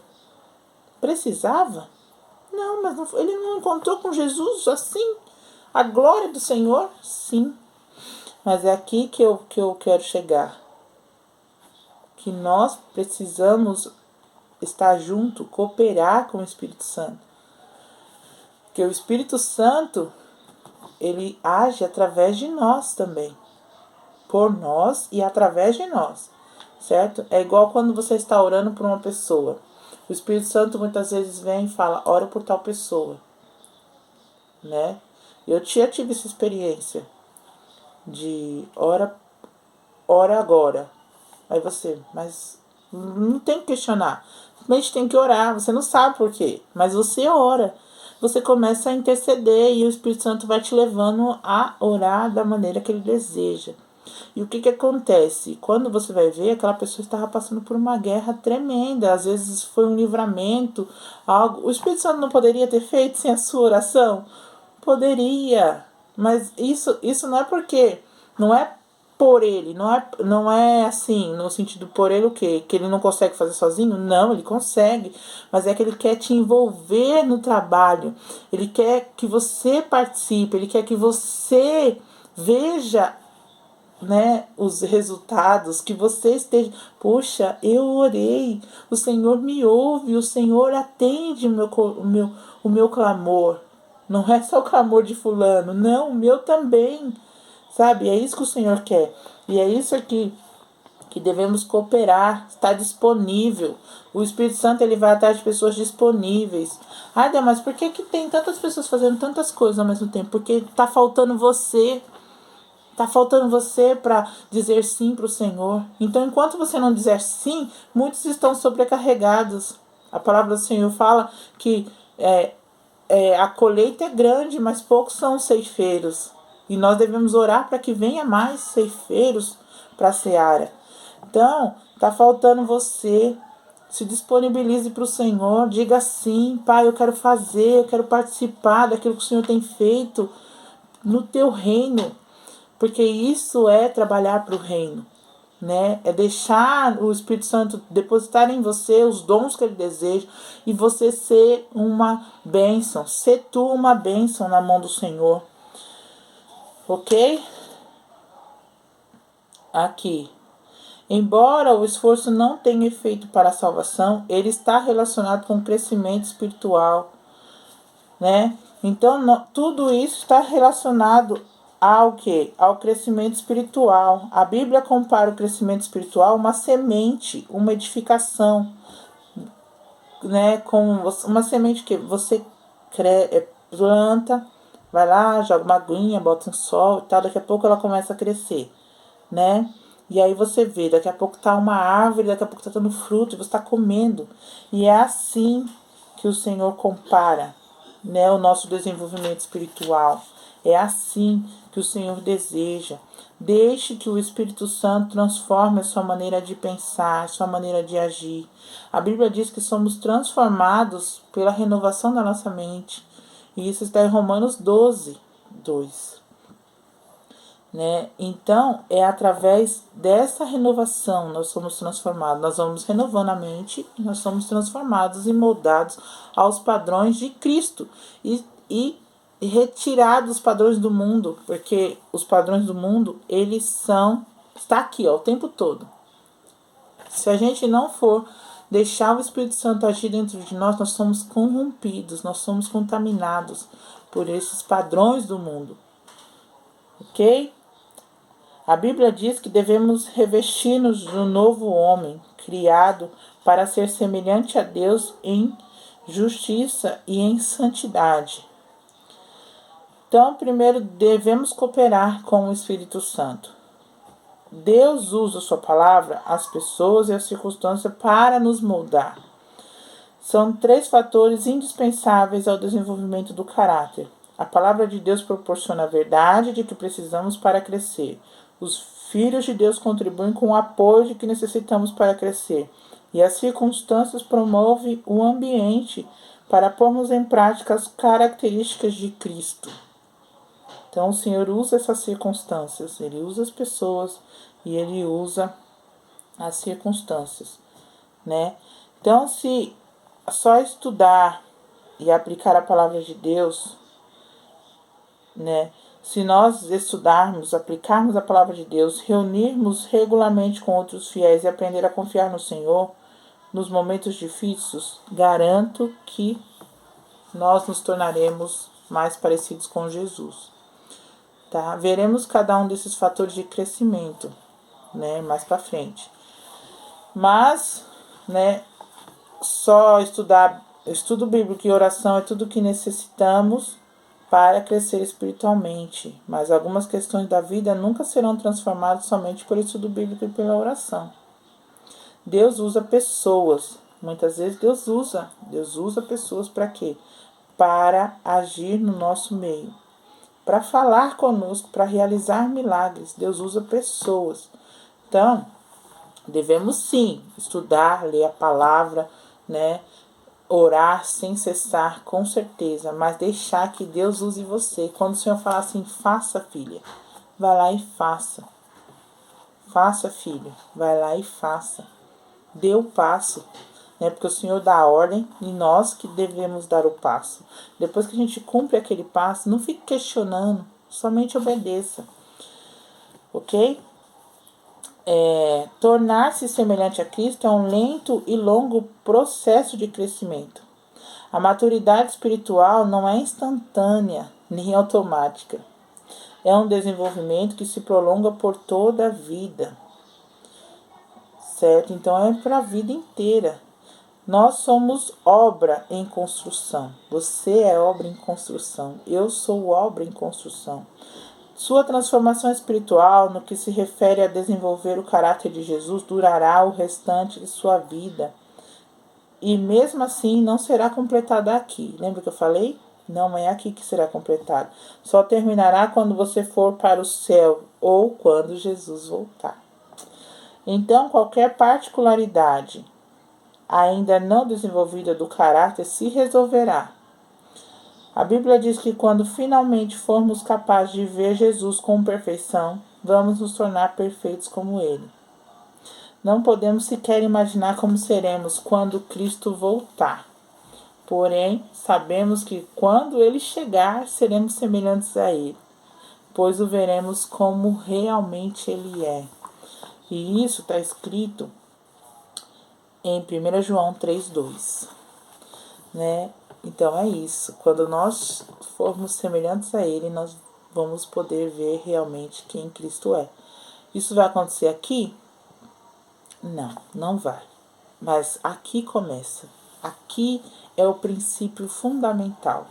Precisava? Não, mas não, ele não encontrou com Jesus assim. A glória do Senhor? Sim. Mas é aqui que eu quero chegar. Que nós precisamos estar junto, cooperar com o Espírito Santo. Porque o Espírito Santo, ele age através de nós também. Por nós e através de nós. Certo? É igual quando você está orando por uma pessoa. O Espírito Santo muitas vezes vem e fala, ora por tal pessoa. Né? Eu já tive essa experiência de ora agora. Aí você, mas não tem que questionar. Simplesmente tem que orar. Você não sabe por quê, mas você ora. Você começa a interceder e o Espírito Santo vai te levando a orar da maneira que ele deseja. E o que acontece? Quando você vai ver, aquela pessoa estava passando por uma guerra tremenda. Às vezes foi um livramento, algo. O Espírito Santo não poderia ter feito sem a sua oração? Poderia. Mas isso não é porque. Não é por ele. Não é assim, no sentido por ele o quê? Que ele não consegue fazer sozinho? Não, ele consegue. Mas é que ele quer te envolver no trabalho. Ele quer que você participe. Ele quer que você veja, né, os resultados, que você esteja, poxa, eu orei, o Senhor me ouve, o Senhor atende o meu clamor. Não é só o clamor de fulano, não, o meu também, sabe? É isso que o Senhor quer. E é isso aqui que devemos cooperar, estar disponível. O Espírito Santo, ele vai atrás de pessoas disponíveis. Ah, mas por que tem tantas pessoas fazendo tantas coisas ao mesmo tempo? Porque tá faltando você. Tá faltando você para dizer sim para o Senhor. Então, enquanto você não dizer sim, muitos estão sobrecarregados. A palavra do Senhor fala que a colheita é grande, mas poucos são os ceifeiros. E nós devemos orar para que venha mais ceifeiros para a seara. Então, tá faltando você. Se disponibilize para o Senhor. Diga sim, Pai, eu quero fazer, eu quero participar daquilo que o Senhor tem feito no teu reino. Porque isso é trabalhar para o reino, né? É deixar o Espírito Santo depositar em você os dons que ele deseja e você ser uma bênção. Ser tu uma bênção na mão do Senhor. Ok? Aqui. Embora o esforço não tenha efeito para a salvação, ele está relacionado com o crescimento espiritual, né? Então, tudo isso está relacionado ao que? Ao crescimento espiritual. A Bíblia compara o crescimento espiritual a uma semente, uma edificação, né? Com uma semente que você planta, vai lá, joga uma aguinha, bota um sol e tal, daqui a pouco ela começa a crescer, né? E aí você vê, daqui a pouco tá uma árvore, daqui a pouco tá dando fruto e você tá comendo. E é assim que o Senhor compara, né, o nosso desenvolvimento espiritual. É assim que o Senhor deseja. Deixe que o Espírito Santo transforme a sua maneira de pensar, a sua maneira de agir. A Bíblia diz que somos transformados pela renovação da nossa mente. E isso está em Romanos 12, 2. Né? Então, é através dessa renovação nós somos transformados. Nós vamos renovando a mente e nós somos transformados e moldados aos padrões de Cristo. E retirar dos padrões do mundo, porque os padrões do mundo, eles está aqui, ó, o tempo todo. Se a gente não for deixar o Espírito Santo agir dentro de nós, nós somos corrompidos, nós somos contaminados por esses padrões do mundo. Ok? A Bíblia diz que devemos revestir-nos do novo homem, criado para ser semelhante a Deus em justiça e em santidade. Então, primeiro, devemos cooperar com o Espírito Santo. Deus usa a sua palavra, as pessoas e as circunstâncias para nos moldar. São 3 fatores indispensáveis ao desenvolvimento do caráter. A palavra de Deus proporciona a verdade de que precisamos para crescer. Os filhos de Deus contribuem com o apoio de que necessitamos para crescer. E as circunstâncias promovem o ambiente para pormos em prática as características de Cristo. Então, o Senhor usa essas circunstâncias, Ele usa as pessoas e Ele usa as circunstâncias, né? Então, se só estudar e aplicar a palavra de Deus, né? Se nós estudarmos, aplicarmos a palavra de Deus, reunirmos regularmente com outros fiéis e aprender a confiar no Senhor, nos momentos difíceis, garanto que nós nos tornaremos mais parecidos com Jesus. Tá? Veremos cada um desses fatores de crescimento, né, mais para frente. Mas, né, só estudo bíblico e oração é tudo que necessitamos para crescer espiritualmente. Mas algumas questões da vida nunca serão transformadas somente por estudo bíblico e pela oração. Deus usa pessoas. Muitas vezes Deus usa pessoas para quê? Para agir no nosso meio. Para falar conosco, para realizar milagres. Deus usa pessoas. Então, devemos sim estudar, ler a palavra, né? Orar sem cessar, com certeza, mas deixar que Deus use você. Quando o Senhor falar assim, faça, filha, vai lá e faça. Faça, filho, vai lá e faça. Dê o passo, né? Porque o Senhor dá a ordem e nós que devemos dar o passo. Depois que a gente cumpre aquele passo, não fique questionando, somente obedeça, ok? Tornar-se semelhante a Cristo é um lento e longo processo de crescimento. A maturidade espiritual não é instantânea nem automática. É um desenvolvimento que se prolonga por toda a vida, certo? Então é para a vida inteira. Nós somos obra em construção. Você é obra em construção. Eu sou obra em construção. Sua transformação espiritual, no que se refere a desenvolver o caráter de Jesus, durará o restante de sua vida. E mesmo assim não será completada aqui. Lembra que eu falei? Não é aqui que será completada. Só terminará quando você for para o céu ou quando Jesus voltar. Então, qualquer particularidade ainda não desenvolvida do caráter se resolverá. A Bíblia diz que quando finalmente formos capazes de ver Jesus com perfeição, vamos nos tornar perfeitos como Ele. Não podemos sequer imaginar como seremos quando Cristo voltar. Porém, sabemos que quando Ele chegar, seremos semelhantes a Ele, pois o veremos como realmente Ele é. E isso está escrito em 1 João 3,2. Né? Então é isso. Quando nós formos semelhantes a Ele, nós vamos poder ver realmente quem Cristo é. Isso vai acontecer aqui? Não, não vai. Mas aqui começa. Aqui é o princípio fundamental.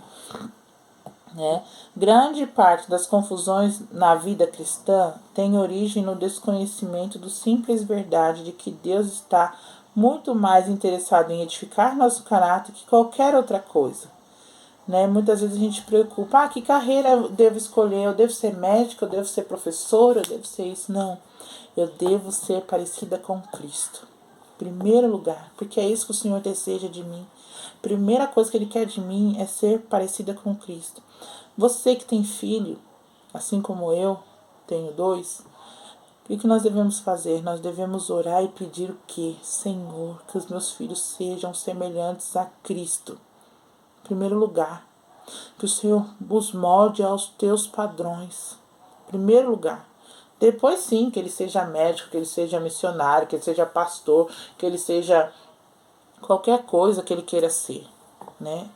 Né? Grande parte das confusões na vida cristã tem origem no desconhecimento do simples verdade de que Deus está muito mais interessado em edificar nosso caráter que qualquer outra coisa. Né? Muitas vezes a gente se preocupa, que carreira eu devo escolher? Eu devo ser médica, eu devo ser professora, eu devo ser isso? Não, eu devo ser parecida com Cristo. Primeiro lugar, porque é isso que o Senhor deseja de mim. Primeira coisa que Ele quer de mim é ser parecida com Cristo. Você que tem filho, assim como eu tenho 2, o que nós devemos fazer? Nós devemos orar e pedir o quê? Senhor, que os meus filhos sejam semelhantes a Cristo. Em primeiro lugar, que o Senhor os molde aos teus padrões. Em primeiro lugar. Depois sim, que ele seja médico, que ele seja missionário, que ele seja pastor, que ele seja qualquer coisa que ele queira ser, né?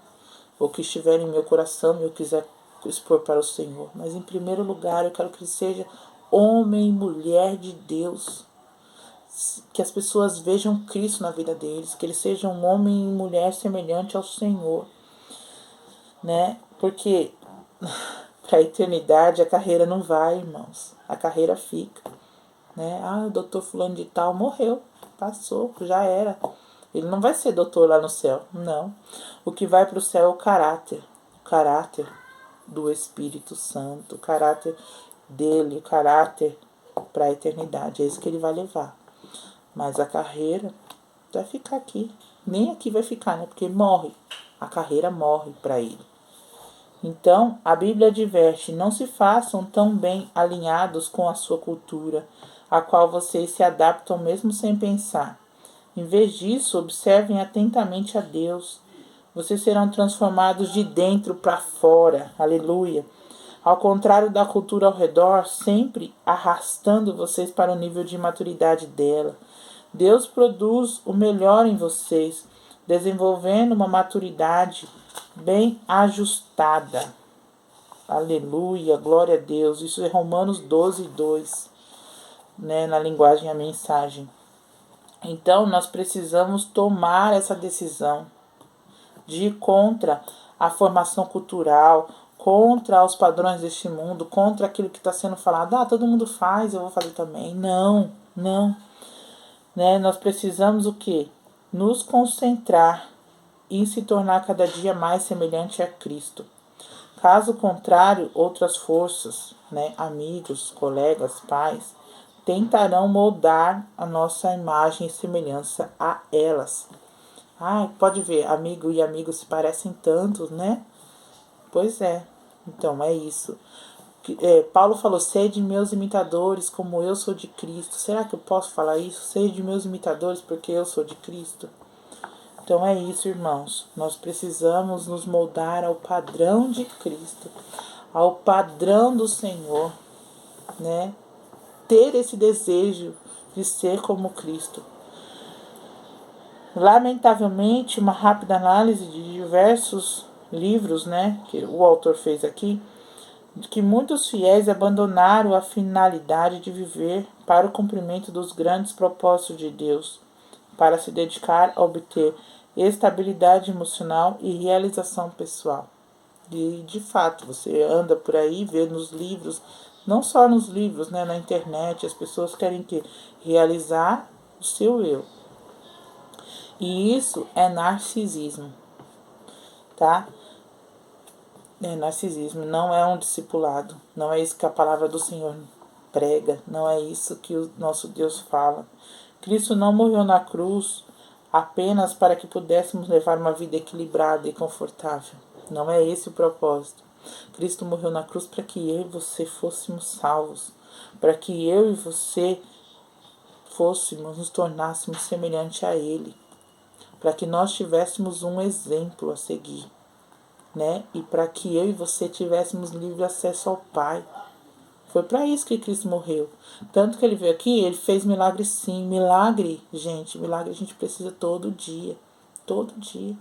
Ou que estiver em meu coração e eu quiser expor para o Senhor. Mas em primeiro lugar, eu quero que ele seja homem e mulher de Deus. Que as pessoas vejam Cristo na vida deles, que eles sejam um homem e mulher semelhante ao Senhor, né? Porque para a eternidade a carreira não vai, irmãos. A carreira fica, né? O doutor fulano de tal morreu, passou, já era. Ele não vai ser doutor lá no céu, não. O que vai para o céu é o caráter do Espírito Santo, o caráter dele, o caráter para a eternidade. É isso que ele vai levar. Mas a carreira vai ficar aqui. Nem aqui vai ficar, né? Porque morre. A carreira morre para ele. Então, a Bíblia adverte: não se façam tão bem alinhados com a sua cultura, a qual vocês se adaptam mesmo sem pensar. Em vez disso, observem atentamente a Deus. Vocês serão transformados de dentro para fora. Aleluia. Ao contrário da cultura ao redor, sempre arrastando vocês para o nível de maturidade dela. Deus produz o melhor em vocês, desenvolvendo uma maturidade bem ajustada. Aleluia, glória a Deus. Isso é Romanos 12, 2, né, na linguagem A Mensagem. Então, nós precisamos tomar essa decisão de ir contra a formação cultural, contra os padrões deste mundo, contra aquilo que está sendo falado. Ah, todo mundo faz, eu vou fazer também. Não, não. Né? Nós precisamos o quê? Nos concentrar e se tornar cada dia mais semelhante a Cristo. Caso contrário, outras forças, né, amigos, colegas, pais, tentarão moldar a nossa imagem e semelhança a elas. Ah, pode ver, amigo e amigo se parecem tanto, né? Pois é, então é isso. Paulo falou: sede meus imitadores como eu sou de Cristo. Será que eu posso falar isso? Sede meus imitadores porque eu sou de Cristo. Então é isso, irmãos. Nós precisamos nos moldar ao padrão de Cristo, ao padrão do Senhor, né? Ter esse desejo de ser como Cristo. Lamentavelmente, uma rápida análise de diversos livros, né, que o autor fez aqui, que muitos fiéis abandonaram a finalidade de viver para o cumprimento dos grandes propósitos de Deus, para se dedicar a obter estabilidade emocional e realização pessoal. E, de fato, você anda por aí, vê nos livros, não só nos livros, né, na internet, as pessoas querem realizar o seu eu. E isso é narcisismo, tá? É narcisismo, não é um discipulado, não é isso que a palavra do Senhor prega, não é isso que o nosso Deus fala. Cristo não morreu na cruz apenas para que pudéssemos levar uma vida equilibrada e confortável. Não é esse o propósito. Cristo morreu na cruz para que eu e você fôssemos salvos, para que eu e você nos tornássemos semelhante a Ele, para que nós tivéssemos um exemplo a seguir, né? E para que eu e você tivéssemos livre acesso ao Pai. Foi para isso que Cristo morreu. Tanto que ele veio aqui, ele fez milagre sim. Milagre, milagre a gente precisa todo dia. Todo dia.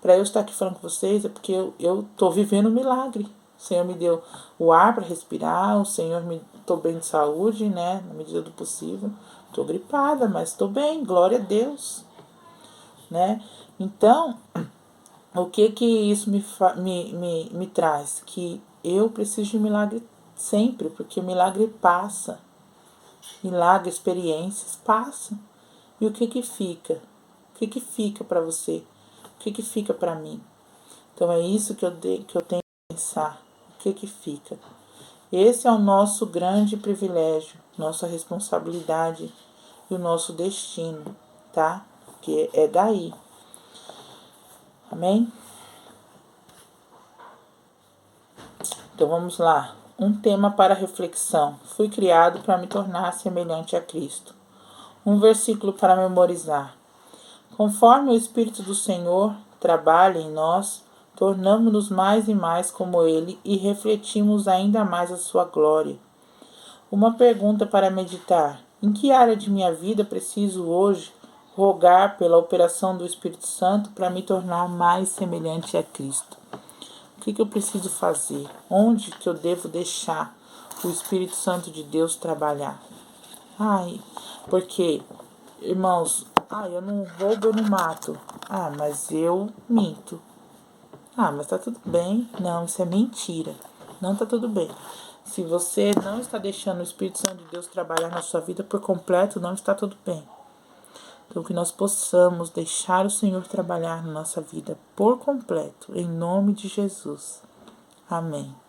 Para eu estar aqui falando com vocês é porque eu tô vivendo um milagre. O Senhor me deu o ar para respirar, o Senhor me... Tô bem de saúde, né? Na medida do possível. Tô gripada, mas tô bem, glória a Deus. Né? Então, o que isso me traz? Que eu preciso de milagre sempre, porque milagre passa. Milagre, experiências passam. E o que fica? O que fica para você? O que fica para mim? Então é isso que eu tenho que pensar. O que fica? Esse é o nosso grande privilégio, nossa responsabilidade e o nosso destino, tá? Que é daí. Amém? Então vamos lá. Um tema para reflexão. Fui criado para me tornar semelhante a Cristo. Um versículo para memorizar. Conforme o Espírito do Senhor trabalha em nós, tornamo-nos mais e mais como Ele e refletimos ainda mais a sua glória. Uma pergunta para meditar. Em que área de minha vida preciso hoje rogar pela operação do Espírito Santo para me tornar mais semelhante a Cristo? O que eu preciso fazer? Onde que eu devo deixar o Espírito Santo de Deus trabalhar? Porque, irmãos, eu não roubo, eu não mato. Mas eu minto. Mas tá tudo bem. Não, isso é mentira. Não tá tudo bem. Se você não está deixando o Espírito Santo de Deus trabalhar na sua vida por completo, não está tudo bem. Então, que nós possamos deixar o Senhor trabalhar na nossa vida por completo, em nome de Jesus. Amém.